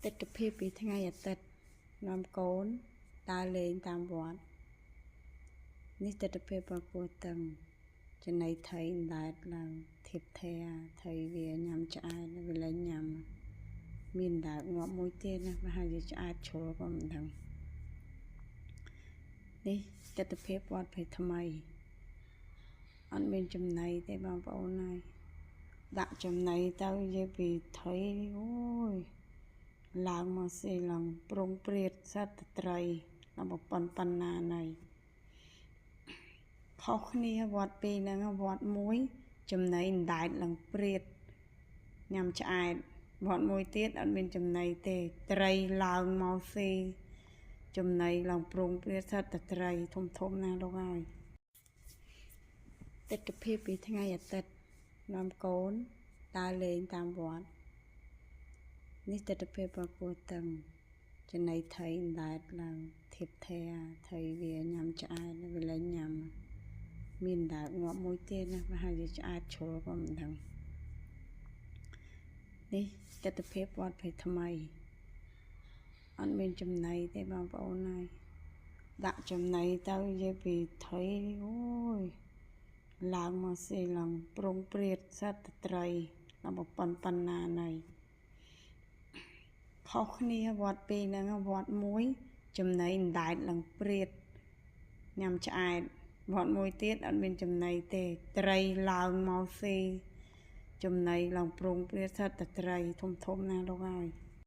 ទិដ្ឋភាពពីថ្ងៃអាទិត្យនាំកូនដើរលេងតាមវត្តនេះទិដ្ឋភាពរបស់គួរតឹងចំណីថៃដែតឡើងធៀបធាថៃវាញ៉ាំឆ្អែតវាលែងញ៉ាំមានដើកងាប់មួយទៀតណាប្រហែលជាឆ្អែតជ្រុលក៏មិនដឹងនេះទិដ្ឋភាពវត្តភ័យថ្មីអត់មានចំណីទេបងប្អូនហើយដាក់ចំណីទៅនិយាយពីថៃអូយឡើងមកស៊ីឡើងប្រងព្រាតសត្វត្រីដល់ប៉ុណ្ណាណៃខុសគ្នាវត្តពីរហ្នឹងវត្តមួយចំណីអណ្ដែតឡើងព្រាតញ៉ាំឆ្អែតវត្តមួយទៀតអត់មានចំណីទេត្រីឡើងមកស៊ីចំណីឡើងប្រងព្រាតសត្វត្រីធំណាលោកហើយទិដ្ឋភាពពីថ្ងៃអាទិត្យនាំកូនដើរលេងតាមវត្តនេះទិដ្ឋភាពរបស់គួរតឹងចំណីថៃដែតឡើងធៀបធាថៃវាញ៉ាំឆ្អែតវាលែងញ៉ាំមានដើកងាប់មួយទៀតណាប្រហែលជាឆ្អែតជ្រុលក៏មិនដឹងនេះទិដ្ឋភាពវត្តភ័យថ្មីអត់មានចំណីទេបងប្អូនហើយដាក់ចំណីទៅនិយាយពីថៃអូយឡើងមកស៊ីឡើងប្រងព្រាតសត្វត្រីដល់ប៉ុណ្ណាណៃខុសគ្នាវត្តពីរហ្នឹងវត្តមួយចំណីអណ្ដែតឡើងព្រាតញ៉ាំឆ្អែតវត្តមួយទៀតអត់មានចំណីទេត្រីឡើងមកស៊ីចំណីឡើងប្រងព្រាតសត្វត្រីធំណាលោកហើយ